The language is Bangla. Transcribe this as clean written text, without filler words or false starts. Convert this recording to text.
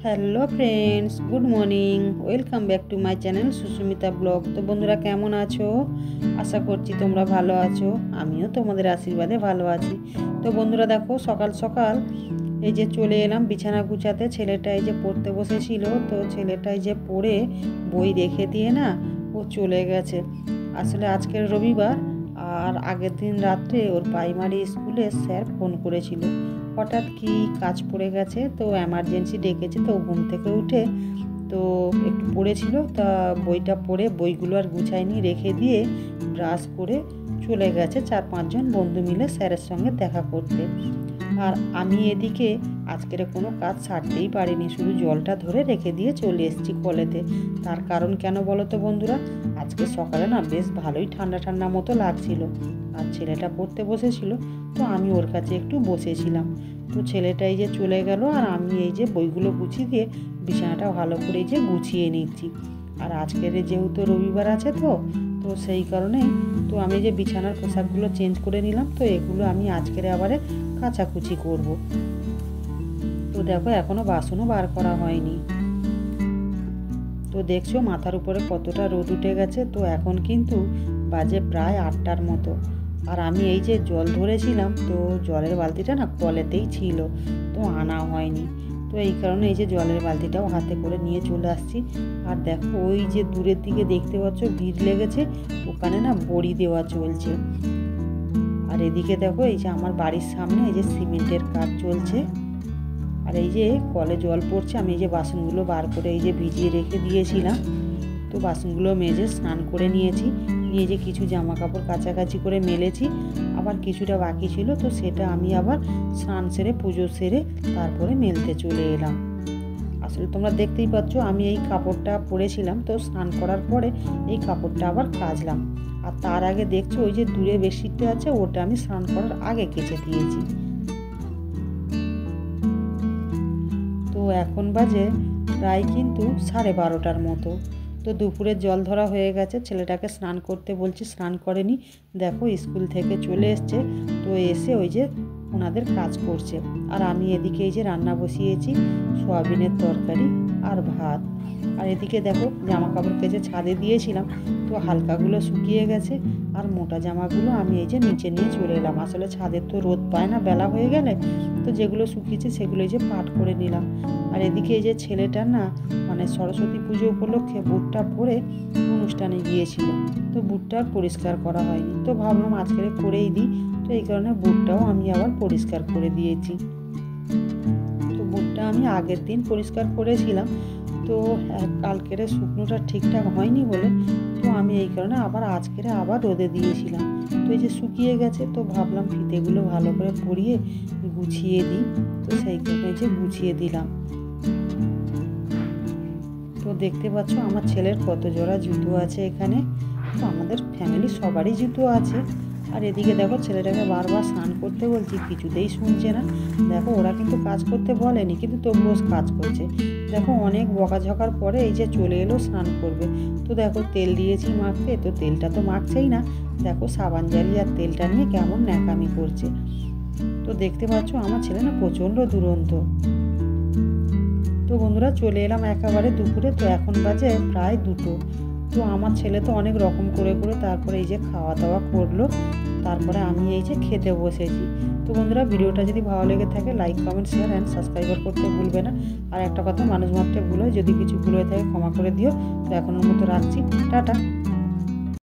Hello friends, good morning. Welcome back to my channel Susmita vlog. তো বন্ধুরা কেমন আছো? আশা করছি তোমরা ভালো আছো। আমিও তোমাদের আশীর্বাদে ভালো আছি। তো বন্ধুরা দেখো, সকাল সকাল এই যে চলে এলাম বিছানা গুছাতে। ছেলেটা এই যে পড়তে বসেছিল, তো ছেলেটা এই যে পড়ে বই রেখে দিয়ে না ও চলে গেছে। আসলে আজকের রবিবার, আর আগের দিন রাত্রে ওর প্রাইমারি স্কুলে স্যার ফোন করেছিল। হঠাৎ কি কাজ পড়ে গেছে, তো এমার্জেন্সি ডেকেছে। তো ঘুম থেকে উঠে তো একটু পড়েছিল, তা বইটা পড়ে বইগুলো আর গুছায়নি, রেখে দিয়ে ব্রাশ করে চলে গেছে 4-5 জন বন্ধু মিলে স্যারের সঙ্গে দেখা করতে। আর আমি এদিকে আজকের কোনো কাজ ছাড়তেই পারিনি, শুধু জলটা ধরে রেখে দিয়ে চলে এসেছি কলেতে। তার কারণ কেন বলো তো বন্ধুরা, আজকে সকালে না বেশ ভালোই ঠান্ডা ঠান্ডা মতো লাগছিল। আর ছেলেটা পড়তে বসেছিল, তো আমি ওর কাছে একটু বসেছিলাম। তো ছেলেটা এই যে চলে গেল, আর আমি এই যে বইগুলো গুছিয়ে দিয়ে বিছানাটা ভালো করে এই যে গুছিয়ে নিচ্ছি। আর আজকের যেহেতু রবিবার আছে, তো সেই কারণেই তো আমি যে বিছানার পোশাকগুলো চেঞ্জ করে নিলাম। তো এগুলো আমি আজকের আবারে কাচাকুচি করব। তো দেখো, এখনও বাসনও বার করা হয়নি। তো দেখছো মাথার উপরে কতটা রোদ উঠে গেছে। তো এখন কিন্তু বাজে প্রায় 8টার মতো। আর আমি এই যে জল ধরেছিলাম, তো জলের বালতিটা না কলেতেই ছিল, তো আনা হয়নি। তো এই কারণে এই যে জলের বালতিটাও হাতে করে নিয়ে চলে আসছি। আর দেখো, ওই যে দূরের দিকে দেখতে পাচ্ছ ভিড় লেগেছে, ওখানে না বড়ি দেওয়া চলছে। আর এদিকে দেখো, এই যে আমার বাড়ির সামনে এই যে সিমেন্টের কাজ চলছে। আর এই যে কলে জল পড়ছে, আমি এই যে বাসনগুলো বার করে এই যে ভিজিয়ে রেখে দিয়েছিলাম। তো বাসনগুলো মেজে স্নান করে নিয়েছি, নিয়ে যে কিছু জামা কাপড় কাচাকাচি করে মেলেছি, আবার কিছুটা বাকি ছিল, তো সেটা আমি আবার স্নান সেরে পুজো সেরে তারপরে মেলতে চলে এলাম। আসলে তোমরা দেখতেই পাচ্ছ আমি এই কাপড়টা পরেছিলাম, তো স্নান করার পরে এই কাপড়টা আবার কাচলাম। আর তার আগে দেখছো ওই যে দূরে বেডশিটটা আছে, ওটা আমি স্নান করার আগে কেচে দিয়েছি। তো এখন বাজে প্রায় কিন্তু 12:30টার মতো। তো দুপুরের জল ধরা হয়ে গেছে, ছেলেটাকে স্নান করতে বলছি, স্নান করেনি। দেখো স্কুল থেকে চলে এসছে, তো এসে ওই যে ওনাদের কাজ করছে। আর আমি এদিকে এই যে রান্না বসিয়েছি, সয়াবিনের তরকারি আর ভাত। আর এদিকে দেখো, জামা কাপড় কেচে ছাদে দিয়েছিলাম, তো হালকাগুলো শুকিয়ে গেছে, আর মোটা জামাগুলো আমি এই যে নিচে নিয়ে চলে এলাম। আসলে ছাদের তো রোদ পায় না বেলা হয়ে গেলে, তো যেগুলো শুকিয়েছে সেগুলো এই যে পাট করে নিলাম। আর এদিকে এই যে ছেলেটা না মানে সরস্বতী পুজো উপলক্ষে বুটটা পরে অনুষ্ঠানে গিয়েছিল, তো বুটটা পরিষ্কার করা হয়নি। তো ভাবলাম আজকে করেই দিই, তো এই কারণে বুটটাও আমি আবার পরিষ্কার করে দিয়েছি। তো বুটটা আমি আগের দিন পরিষ্কার করেছিলাম, তো কালকের শুকনোটা ঠিকঠাক হয়নি বলে, তো আমি এই কারণে আজকের আবার রোদে দিয়েছিলাম। তো এই যে শুকিয়ে গেছে, তো ভাবলাম ফিতেগুলো ভালো করে পরিয়ে গুছিয়ে দিই, তো সেই কারণে যে গুছিয়ে দিলাম। তো দেখতে পাচ্ছ আমার ছেলের কত জোড়া জুতো আছে এখানে। তো আমাদের ফ্যামিলি সবারই জুতো আছে। আর এদিকে দেখো, ছেলেটাকে বারবার স্নান করতে বলছি, কিছুতেই শুনছে না। দেখো, ওরা কিন্তু কাজ করতে বলেনি, কিন্তু তবুও কাজ করছে। দেখো, অনেক বকাঝকার পরে এই যে চলে এলো স্নান করবে। তো দেখো, তেল দিয়েছি মাখতে, তো তেলটা তো মাখছেই না। দেখো, সাবান জালি আর তেলটা নিয়ে কেমন ন্যাকামি করছে। তো দেখতে পাচ্ছ আমার ছেলে না প্রচণ্ড দুরন্ত। তো বন্ধুরা, চলে এলাম একেবারে দুপুরে। তো এখন বাজে প্রায় 2টো। তো আমার ছেলে তো অনেক রকম করে করে তারপরে এই যে খাওয়া দাওয়া করলো, তারপরে আমি এই যে খেতে বসেছি। তো বন্ধুরা, ভিডিওটা যদি ভালো লেগে থাকে like, comment, share and subscriber করতে ভুলবে না। আর একটা কথা, মানুষ মাত্রে ভুল হয়, যদি কিছু ভুল হয়ে থাকে ক্ষমা করে দিও। তো এখনের মতো রাখছি, টাটা।